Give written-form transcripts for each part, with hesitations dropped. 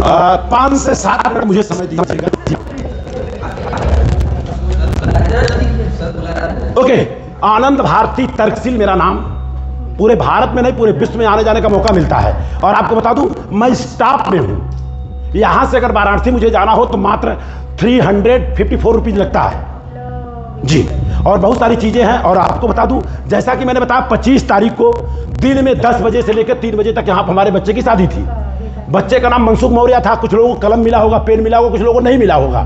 5 से 7 मिनट मुझे समय दीजिएगा। ओके, आनंद भारती तर्कशील मेरा नाम। पूरे भारत में नहीं, पूरे विश्व में आने जाने का मौका मिलता है। और आपको बता दूं, मैं स्टाफ में हूं। यहां से अगर वाराणसी मुझे जाना हो तो मात्र 354 रुपीज लगता है जी। और बहुत सारी चीजें हैं। और आपको बता दूं, जैसा कि मैंने बताया, 25 तारीख को दिन में 10 बजे से लेकर 3 बजे तक यहाँ पर हमारे बच्चे की शादी थी। बच्चे का नाम मनसुख मौर्य था। कुछ लोगों को कलम मिला होगा, पेन मिला होगा, कुछ लोगों को नहीं मिला होगा,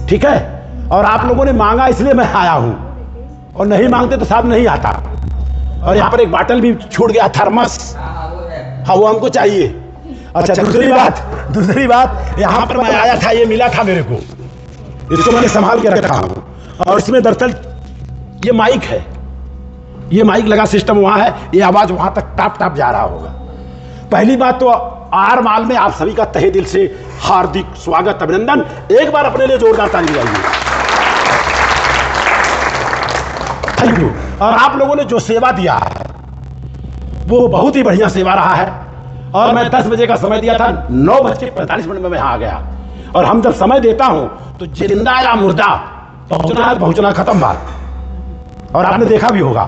ठीक है। और आप लोगों ने मांगा इसलिए मैं आया हूं, और नहीं मांगते तो साहब नहीं आता। और यहाँ पर एक बाटल भी छूट गया, थर्मस, हाँ वो हमको चाहिए। अच्छा, दूसरी बात यहाँ पर मैं आया था, ये मिला था मेरे को, इसको मैंने संभाल के रखा हूँ। और इसमें दरअसल ये माइक है, ये माइक लगा सिस्टम वहां है, ये आवाज वहां तक टाप टाप जा रहा होगा। पहली बात तो आर माल में आप सभी का तहे दिल से हार्दिक स्वागत, अभिनंदन। एक बार अपने लिए जोरदार ताली बजाइए। Thank you. और आप लोगों ने जो सेवा दिया है वो बहुत ही बढ़िया सेवा रहा है। और मैं 10 बजे का समय दिया था, 9:45 में मैं आ गया। और हम जब समय देता हूं तो जिंदा या मुर्दा, पहुंचना खत्म बात। और आपने देखा भी होगा।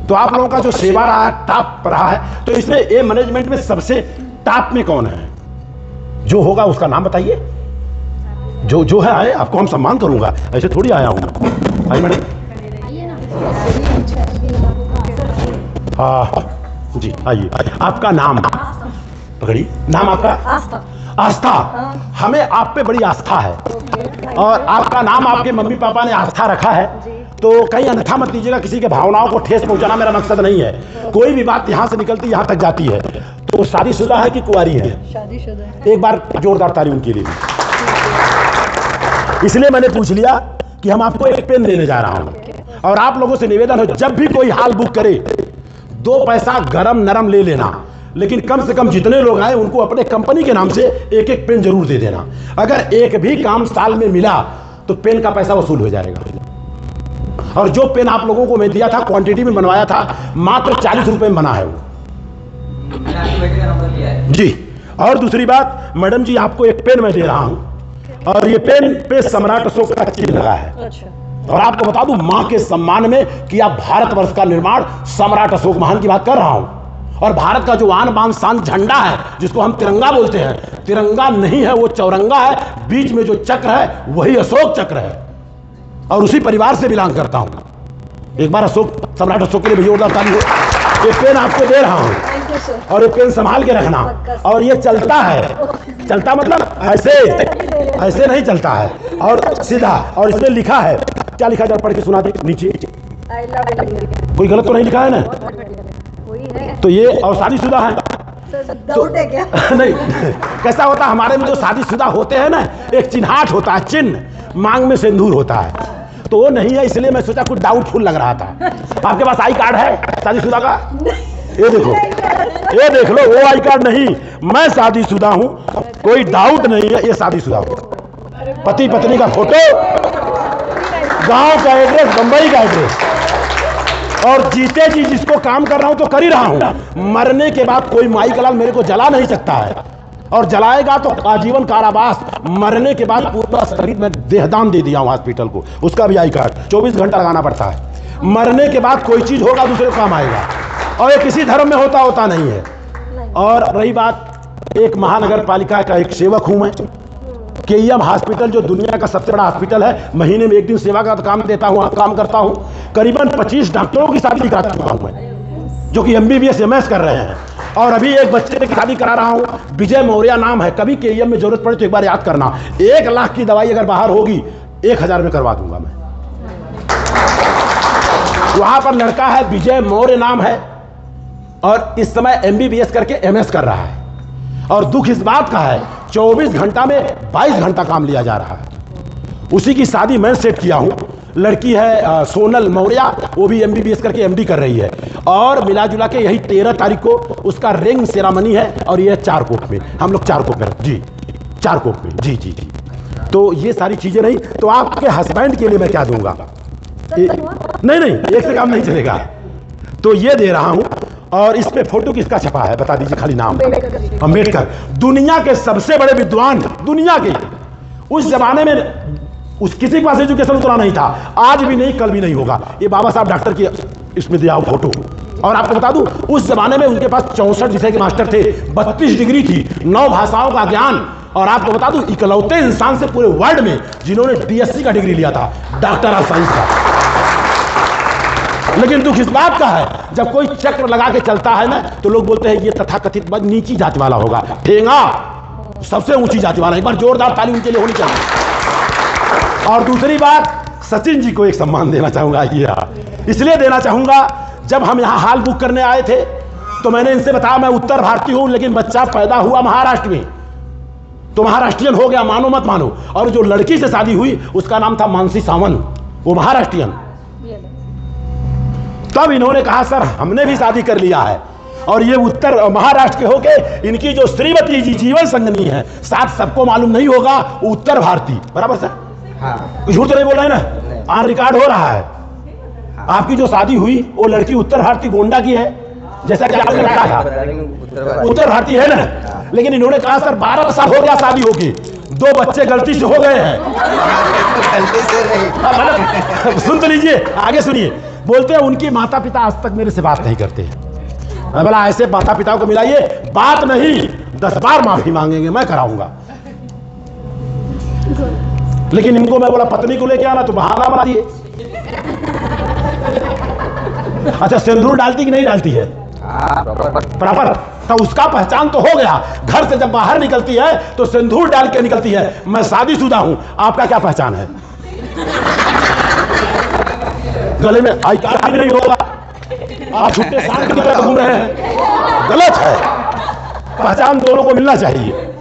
तो आप लोगों का जो सेवा रहा है, टॉप रहा है। तो इसमें ए मैनेजमेंट में सबसे टॉप में कौन है? जो होगा उसका नाम बताइए। जो है आए, आपको हम सम्मान करूंगा, ऐसे थोड़ी आया हूं। आइए मैडम। हाँ जी, आइए। आपका नाम पकड़िए। नाम आपका? आस्था। हमें आप पे बड़ी आस्था है। और आपका नाम आपके मम्मी पापा ने आस्था रखा है, तो कहीं अन्यथा मत लीजिएगा। किसी के भावनाओं को ठेस पहुंचाना मेरा मकसद नहीं है। कोई भी बात यहां से निकलती यहां तक जाती है। तो शादीशुदा है कि कुंवारी है? शादीशुदा। एक बार जोरदार ताली उनके लिए। इसलिए मैंने पूछ लिया कि हम आपको एक पेन देने जा रहा हूं। और आप लोगों से निवेदन हो, जब भी कोई हाल बुक करे 2 पैसा गरम नरम ले लेना, लेकिन कम से कम जितने लोग आए उनको अपने कंपनी के नाम से एक पेन जरूर दे देना। अगर एक भी काम साल में मिला तो पेन का पैसा वसूल हो जाएगा। और जो पेन आप लोगों को मैं दिया था, क्वांटिटी में बनवाया था, मात्र 40 रुपए में बना है वो जी। और दूसरी बात, मैडम जी आपको एक पेन मैं दे रहा हूं, और ये पेन पे सम्राट अशोक का चिन्ह लगा है। और आपको बता दूं, मां के सम्मान में किया भारतवर्ष का निर्माण सम्राट अशोक महान की बात कर रहा हूं। और भारत का जो आन बान शान झंडा है, जिसको हम तिरंगा बोलते हैं, तिरंगा नहीं है, वो चौरंगा है। बीच में जो चक्र है वही अशोक चक्र है। और उसी परिवार से बिलोंग करता हूं। एक बार सम्राट अशोक के लिए जोरदार ताली हो। ये पेन आपको दे रहा हूं, और ये पेन संभाल के रखना। और ये चलता है, चलता मतलब ऐसे नहीं चलता है, और सीधा। और इसमें लिखा है, क्या लिखा है जरा पढ़ के सुना दे नीचे। कोई गलत तो नहीं लिखा है ना? तो ये, और शादीशुदा है तो नहीं। कैसा होता है हमारे में जो शादीशुदा होते हैं ना, एक चिन्हाट होता है, चिन्ह, मांग में सिंदूर होता है। तो वो नहीं है, इसलिए मैं सोचा कुछ डाउटफुल लग रहा था। आपके पास आई कार्ड है शादीशुदा का? ये देखो, ये देख लो, वो आई कार्ड नहीं, मैं शादीशुदा हूं, कोई डाउट नहीं है। ये शादीशुदा हूं, पति पत्नी का फोटो, गांव का एड्रेस, बंबई का एड्रेस। और जीते जी जिसको काम कर रहा हूं तो कर ही रहा हूं। मरने के बाद कोई माई का लाल मेरे को जला नहीं सकता है, और जलाएगा तो आजीवन कारावास। मरने के बाद पूरा शरीर में देहदान दे दिया हूं हॉस्पिटल को, उसका भी आई कार्ड 24 घंटा लगाना पड़ता है। मरने के बाद कोई चीज होगा दूसरे काम आएगा, और ये किसी धर्म में होता नहीं है। और रही बात, एक महानगर पालिका का एक सेवक हूं मैं। केईएम हॉस्पिटल जो दुनिया का सबसे बड़ा हॉस्पिटल है, महीने में एक दिन सेवा का काम करता हूं। करीबन 25 डॉक्टरों की शादी करा चुका हूं मैं, जो कि MBBS MS कर रहे हैं। और अभी एक बच्चे की शादी करा रहा हूं, विजय मौर्य नाम है। कभी केईएम में जरूरत पड़े तो एक बार याद करना। 1 लाख की दवाई अगर बाहर होगी 1000 में करवा दूंगा मैं। वहां पर लड़का है, विजय मौर्य नाम है, और इस समय MBBS करके MS कर रहा है। और दुख इस बात का है, 24 घंटा में 22 घंटा काम लिया जा रहा है। उसी की शादी मैं सेट किया हूं। लड़की है सोनल मौर्य, वो भी MBBS करके MD कर रही है। और मिला जुला के यही 13 तारीख को उसका रिंग सेरेमनी है। और ये 4 कोप में, हम लोग 4 कोप में जी, 4 कोप में जी जी जी। तो ये सारी चीजें नहीं, तो आपके हस्बैंड के लिए मैं क्या दूंगा? नहीं, एक से काम नहीं चलेगा। तो ये दे रहा हूं। और इस पे फोटो किसका छपा है बता दीजिए, खाली नाम। अंबेडकर। दुनिया के सबसे बड़े विद्वान, दुनिया के। उस जमाने में उस किसी के पास एजुकेशन उतना नहीं था, आज भी नहीं, कल भी नहीं होगा। ये बाबा साहब डॉक्टर की इसमें दिया फोटो। और आपको बता दूं, उस जमाने में उनके पास 64 विषय के मास्टर थे, 32 डिग्री थी, 9 भाषाओं का ज्ञान। और आपको बता दूं, इकलौते इंसान से पूरे वर्ल्ड में जिन्होंने DSc का डिग्री लिया था, डॉक्टर ऑफ साइंस का। लेकिन दुख इस बात का है, जब कोई चक्र लगा के चलता है ना, तो लोग बोलते हैं ये तथाकथित नीची जाति वाला होगा। ठेंगा सबसे ऊंची जाति वाला। एक बार जोरदार ताली उनके लिए होनी चाहिए। और दूसरी बात, सचिन जी को एक सम्मान देना चाहूंगा। इसलिए देना चाहूंगा, जब हम यहाँ हाल बुक करने आए थे तो मैंने इनसे बताया मैं उत्तर भारतीय हूं, लेकिन बच्चा पैदा हुआ महाराष्ट्र में, तो महाराष्ट्रियन हो गया, मानो मत मानो। और जो लड़की से शादी हुई उसका नाम था मानसी सावंत, वो महाराष्ट्रियन। तब इन्होंने कहा सर हमने भी शादी कर लिया है, और ये उत्तर महाराष्ट्र के होके इनकी जो श्रीमती जी जीवन संगनी है, साथ सबको मालूम नहीं होगा, उत्तर भारतीय। बराबर सर? हाँ। झूठ तो नहीं बोल रहे ना, ऑन रिकॉर्ड हो रहा है। आपकी जो शादी हुई वो लड़की उत्तर भारतीय गोंडा की है, जैसा कि आपने कहा था, उत्तर भारतीय है ना। लेकिन इन्होंने कहा सर 12 साल हो गया शादी होगी, 2 बच्चे गलती से हो गए हैं। सुन तो लीजिए, आगे सुनिए। बोलते हैं उनकी माता पिता आज तक मेरे से बात नहीं करते हैं। बोला ऐसे माता पिताओं को मिलाइए, बात नहीं 10 बार माफी मांगेंगे, मैं कराऊंगा। लेकिन इनको मैं बोला पत्नी को लेके आना, तो बहाना बना दिए। अच्छा, सिंदूर डालती कि नहीं डालती है? बराबर। तो उसका पहचान तो हो गया, घर से जब बाहर निकलती है तो सिंदूर डाल के निकलती है। मैं शादीशुदा हूं, आपका क्या पहचान है? गले में आई कार्ड भी नहीं होगा, आप छुट्टे सांड की तरह घूम रहे हैं, गलत है। पहचान दोनों को मिलना चाहिए।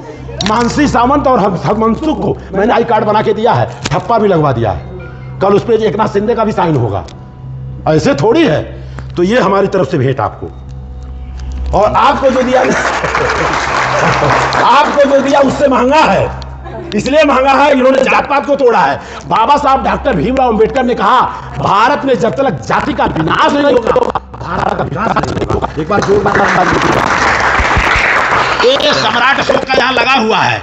मानसी सावंत और मनसुख को मैंने आई कार्ड बना के दिया है, ठप्पा भी लगवा दिया है। कल उस पर एकनाथ शिंदे का भी साइन होगा। ऐसे थोड़ी है। तो ये हमारी तरफ से भेंट आपको। और आपको जो दिया आपको जो दिया उससे महंगा है। इसलिए महंगा है, इन्होंने जात पात को तोड़ा है। बाबा साहब डॉक्टर भीमराव अंबेडकर ने कहा, भारत में जब तक जाति का विनाश नहीं होगा, भारत का विकास नहीं होगा। एक बार जोरदार ये सम्राट अशोक का यहाँ लगा हुआ है।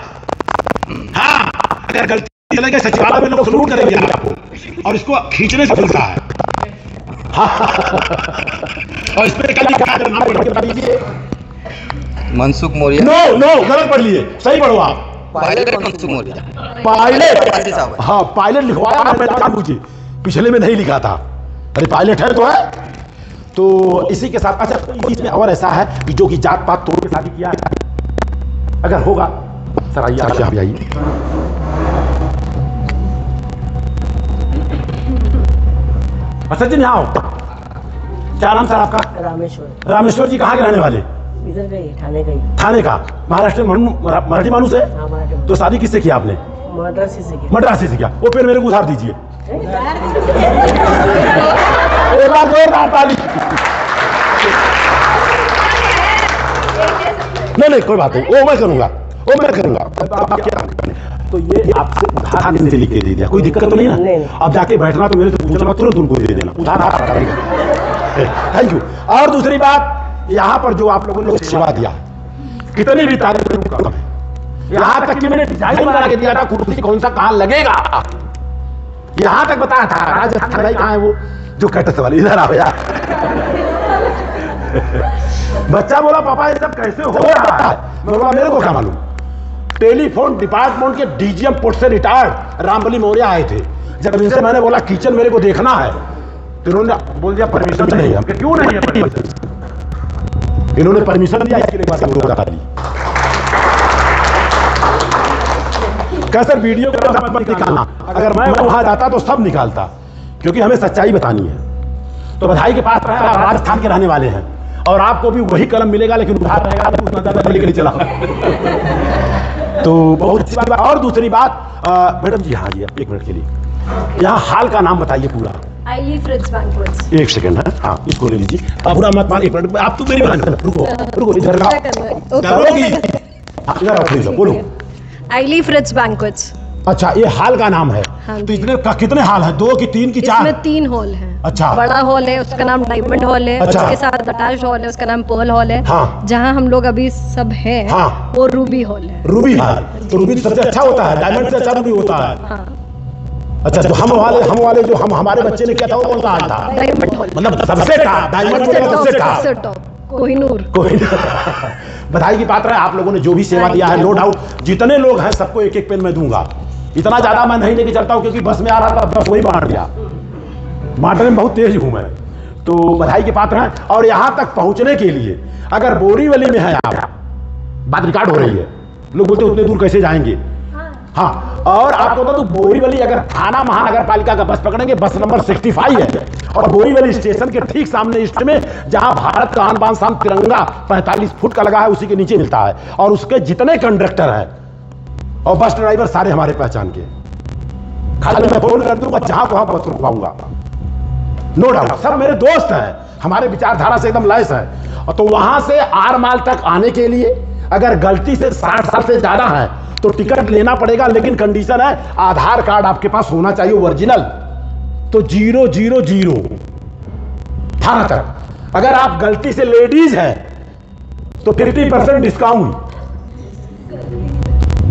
हाँ, अगर गलती लगे सचिवालय में लोग सलूट करेंगे आपको, और इसको खींचने से खुलता है। और इस पे क्या लिखा है, नाम पढ़ के बता दीजिए। मनसुख मौर्य। नो गलत पढ़ लिए, सही पढ़ो आप। पायलट मनसुख मौर्य। पायलट, हाँ पायलट लिखवाया मैंने, जानबूझे पिछले में नहीं लिखा था। अरे पायलट है तो है। तो इसी के साथ अच्छा इसमें और ऐसा है कि जो कि जात पात तोड़ के शादी किया है, अगर होगा सर आइए, आप आइए। सचिन यहाँ आओ। क्या नाम सर आपका? रामेश्वर। रामेश्वर जी कहाँ के रहने वाले? इधर का ही, थाने का ही। थाने का? महाराष्ट्र मराठी मानुस है? हाँ, मराठी। तो शादी किससे किया आपने? मद्रासी से किया। मद्रासी से किया। वो पेड़ मेरे को उधार दीजिए। एक बार जोरदार ताली। नहीं कोई बात नहीं, वो मैं करूंगा। तो ये आपसे उधार से लिख के दे दिया, कोई दिक्कत तो नहीं ना? नहीं। अब जाके बैठना तो मेरे से पूछना, तुरंत उनको दे देना उधार। Thank you. और दूसरी बात, यहाँ पर जो आप लोगों ने सेवा दिया, कितनी भी तारीफ कम है। यहाँ तक कि मैंने डिजाइन बना के दिया था, कुर्सी कौन सा कहाँ लगेगा, यहाँ तक बताया था। राजस्थान भाई कहाँ है वो जो कटस वाली, इधर आ गया। बच्चा बोला पापा ये सब कैसे हो रहा है? मैं बोला मेरे को क्या मालूम। टेलीफोन डिपार्टमेंट के डीजीएम पोस्ट से रिटायर्ड रामबली मौर्य आए थे। जब इनसे मैंने बोला किचन मेरे को देखना है, तो इन्होंने बोल दिया परमिशन नहीं है। क्यों नहीं है परमिशन? इन्होंने परमिशन दिया, इसके लिए क्या सर वीडियो का निकालना, अगर मैं वहां जाता तो सब निकालता, क्योंकि हमें सच्चाई बतानी है। तो बधाई के पास राजस्थान के रहने वाले हैं, और आपको भी वही कलम मिलेगा, लेकिन उधार रहेगा, उतना ज्यादा लेकर चला। तो बहुत अच्छी बात। और दूसरी बात, मैडम जी हाँ जी, एक मिनट के लिए यहाँ हाल का नाम बताइए पूरा। आइली फ्रिट्ज बैंक्वेट्स। एक सेकंड है, हाँ इसको ले लीजिए। आप पूरा मत मान, एक मिनट, आप तो मेरी बहन हो, रुको इधर बोलो। आइली फ्रिट्ज बैंक्वेट्स। अच्छा, ये हाल का नाम है। हाँ, तो इतने कितने हाल है? 2 की 3 की 4? इसमें 3 हॉल हैं। अच्छा। बड़ा हॉल है उसका नाम डायमंड हॉल है। अच्छा। उसके साथ अटैच हॉल है उसका नाम पर्ल हॉल है। हाँ। जहाँ हम लोग अभी सब हैं हाँ। वो रूबी हॉल है। रूबी हॉल, तो रूबी सबसे अच्छा होता है, डायमंड से अच्छा रूबी होता है। हाँ। अच्छा, तो हम वाले जो हमारे बच्चे ने किया था वो कौन सा हॉल था? डायमंड हॉल मतलब सबसे टॉप, डायमंड सबसे सबसे टॉप। टॉप कोहिनूर। कोई बधाई की पात्र है, आप लोगों ने जो भी सेवा दिया है, नो डाउट जितने लोग हैं सबको एक एक पेन मैं दूंगा। इतना ज्यादा मैं नहीं लेके चलता हूँ क्योंकि बस में आ रहा था, बस वही बांट दिया, बांटने में बहुत तेज हूं मैं। तो बधाई के पात्र हैं। और यहाँ तक पहुंचने के लिए अगर बोरीवली में है आप, बात रिकॉर्ड हो रही है, लोग बोलते उतने दूर कैसे जाएंगे। हाँ, और आपको बता दूं बोरीवली अगर थाना महानगर पालिका का बस पकड़ेंगे, बस नंबर 65 है और बोरीवली स्टेशन के ठीक सामने ईस्ट में जहां भारत का आन बान शान तिरंगा 45 फुट का लगा है उसी के नीचे मिलता है। और उसके जितने कंडक्टर हैं और बस ड्राइवर सारे हमारे पहचान के, खाली मैं फोन कर दूंगा जहां को बस रुकवाऊंगा, नो डाउट सब मेरे दोस्त हैं, हमारे विचारधारा से एकदम लैस है। और तो वहां से आरमाल तक आने के लिए अगर गलती से 60 साल से ज्यादा है तो टिकट लेना पड़ेगा, लेकिन कंडीशन है आधार कार्ड आपके पास होना चाहिए ओरिजिनल। तो 000 थाना तक। अगर आप गलती से लेडीज हैं तो 50% डिस्काउंट,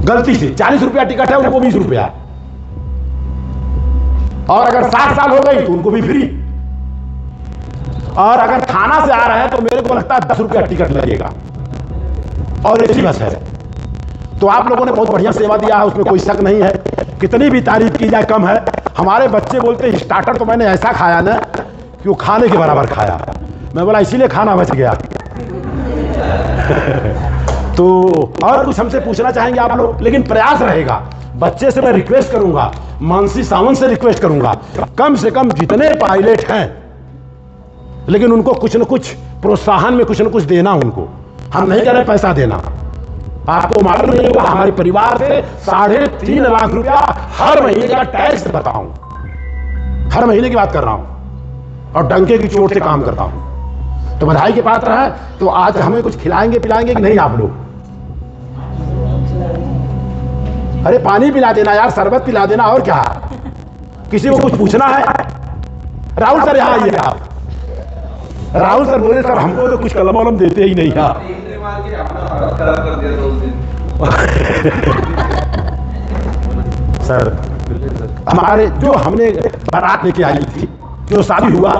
गलती से 40 रुपया टिकट है उनको 20 रुपया, और अगर 60 साल हो गई तो उनको भी फ्री। और अगर थाना से आ रहे हैं तो मेरे को लगता है 10 रुपया टिकट लगेगा, और ऐसी बस है। तो आप लोगों ने बहुत बढ़िया सेवा दिया है, उसमें कोई शक नहीं है, कितनी भी तारीफ की जाए कम है। हमारे बच्चे बोलते हैं स्टार्टर तो मैंने ऐसा खाया ना कि वो खाने के बराबर खाया। मैं बोला इसीलिए खाना बच गया। तो और कुछ हमसे पूछना चाहेंगे आप लोग? लेकिन प्रयास रहेगा, बच्चे से मैं रिक्वेस्ट करूंगा, मानसी सावंत से रिक्वेस्ट करूंगा, कम से कम जितने पायलट हैं लेकिन उनको कुछ न कुछ प्रोत्साहन में कुछ न कुछ देना उनको। हम नहीं कह रहे पैसा देना, आपको मालूम नहीं होगा हमारे परिवार से 3.5 लाख रुपया हर महीने का टैक्स बताऊं, हर महीने की बात कर रहा हूं, और डंके की चोट से काम करता हूं। तो बधाई के पात्र है। तो आज हमें कुछ खिलाएंगे पिलाएंगे कि नहीं आप लोग? अरे पानी पिला देना यार, शरबत पिला देना, और क्या? किसी को कुछ पूछना है? राहुल सर यहाँ आइए आप। राहुल सर बोले सर हमको तो कुछ कलम वलम देते ही नहीं यार। सर हमारे जो हमने बारात लेके आई थी, जो शादी हुआ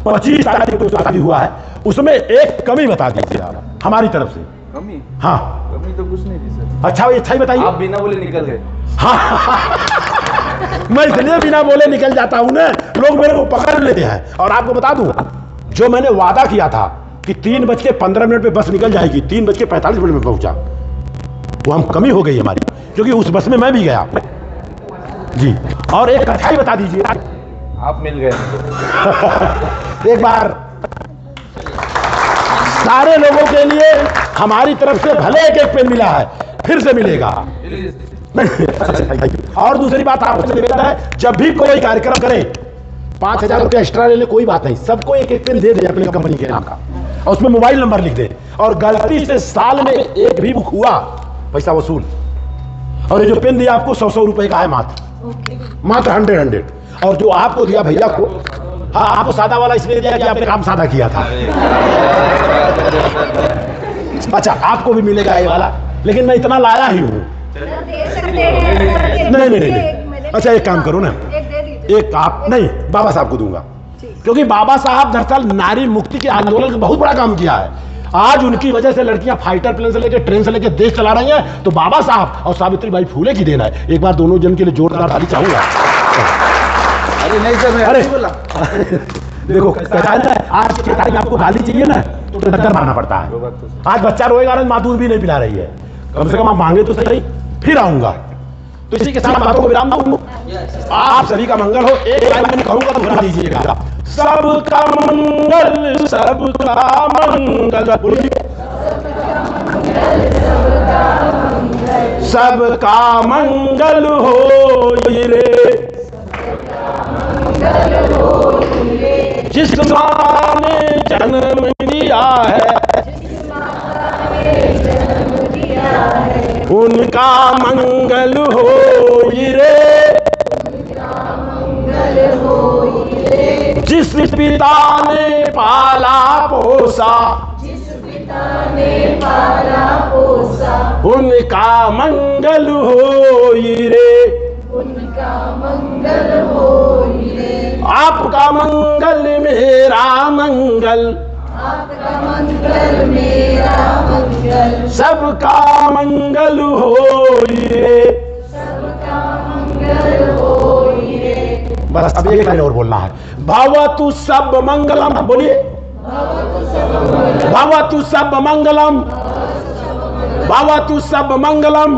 25 तारीख को शादी हुआ है, उसमें एक कमी बता दीजिए आप हमारी तरफ से। कमी? हाँ कमी तो कुछ नहीं थी सर। अच्छा ही बताइए। आप बिना बोले निकल गए। हाँ मैं इसलिए बिना बोले निकल जाता हूं ना, लोग मेरे को पकड़ लेते हैं। और आपको बता दूं जो मैंने वादा किया था कि 3:15 पे बस निकल जाएगी, 3:45 में पहुंचा, वो हम कमी हो गई हमारी, क्योंकि उस बस में मैं भी गया जी। और एक कथा ही बता दीजिए। आप मिल गए। एक बार सारे लोगों के लिए हमारी तरफ से भले एक पेन मिला है, फिर से मिलेगा। और दूसरी बात आपसे निवेदन है, जब भी कोई कार्यक्रम करें 5,000 रुपया एक्स्ट्रा ले ले, कोई बात नहीं, सबको एक पेन दे दे अपनी कंपनी के नाम का, और उसमें मोबाइल नंबर लिख दे। और गलती से साल में एक भी बुक हुआ, पैसा वसूल। और ये जो पेन दिया आपको 100 रुपए का है, मात्र 100। और जो आपको दिया भैया को, हाँ आपको सादा वाला इसलिए दिया कि आपने काम सादा किया था। अच्छा आपको भी मिलेगा ये वाला, लेकिन मैं इतना लाया ही हूँ। नहीं। अच्छा एक काम करो ना, एक आप नहीं बाबा साहब को दूंगा, क्योंकि बाबा साहब दरअसल नारी मुक्ति के आंदोलन का बहुत बड़ा काम किया है। आज उनकी वजह से लड़कियां फाइटर प्लेन से लेकर ट्रेन से लेकर देश चला रही हैं, तो बाबा साहब और सावित्रीबाई फुले की देना है। एक बार दोनों जन के लिए जोरदार ताली चाहूंगा। अरे नहीं सर, अरे देखो आज की तारीख आपको गाली चाहिए ना तो डर मारना पड़ता है। आज बच्चा रोएगा ना, माँ दूध भी नहीं पिला रही है, कम से कम आप मांगे तो सही, फिर आऊंगा। तो इसी के साथ बातों को विराम दूं। आप सभी का मंगल हो। एक लाइन में कहूंगा तो बता दीजिएगा। सबका मंगल, सबका मंगल, सबका मंगल हो रे, जिस माँ ने जन्म दिया है उनका मंगल हो रे। जिस पिता ने पाला पोसा, उनका मंगल होई रे, आपका मंगल मेरा मंगल, सबका मंगल होई रे। बस अब एक लाइन और बोलना है। भवतु सब मंगलम, बोलिए भवतु सब मंगलम, भवतु सब मंगलम।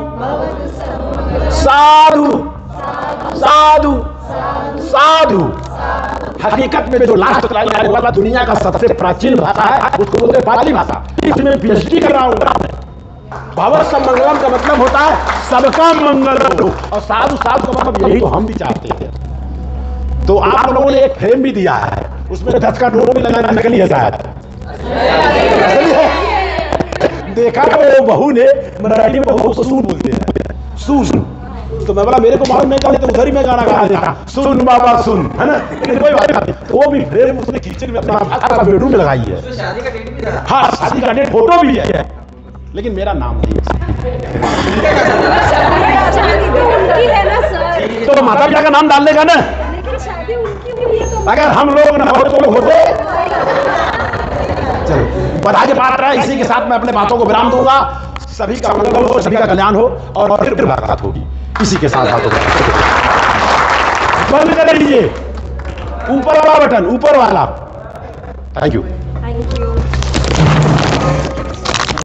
साधु साधु साधु। हकीकत में जो लास्ट लाइन है वो दुनिया का सबसे प्राचीन भाषा है, उसको बोलते हैं पाली भाषा। इसमें पीएचडी कर रहा हूं। भवत सब मंगलम का मतलब होता है सबका मंगल हो, और साधु साधु का मतलब यही तो हम भी चाहते हैं। तो आप लोगों ने एक फ्रेम भी दिया है, उसमें 10 का नोट भी लगाना नकली है शायद। देखा तो वो बहू ने मराठी में बहू को सून बोलते हैं, सून। तो मैं बोला मेरे को मालूम नहीं था, तो उधर ही मैं गाना गा देता, सुन बाबा सुन, है ना। कोई बात नहीं, वो भी फ्रेम उसने किचन में अपना बेडरूम में लगाई है। हाँ, शादी का डेट फोटो भी है, लेकिन मेरा नाम नहीं है। तो माता पिता का नाम डाल देगा ना। अगर हम लोग न हो तो होते। चलो, बधाई के पात्र है। इसी के साथ मैं अपने बातों को विराम दूंगा। सभी का मंगल हो, सभी का कल्याण हो, और फिर मुलाकात होगी इसी के साथ। बातों बंद कर लीजिए ऊपर वाला बटन, ऊपर वाला। Thank you.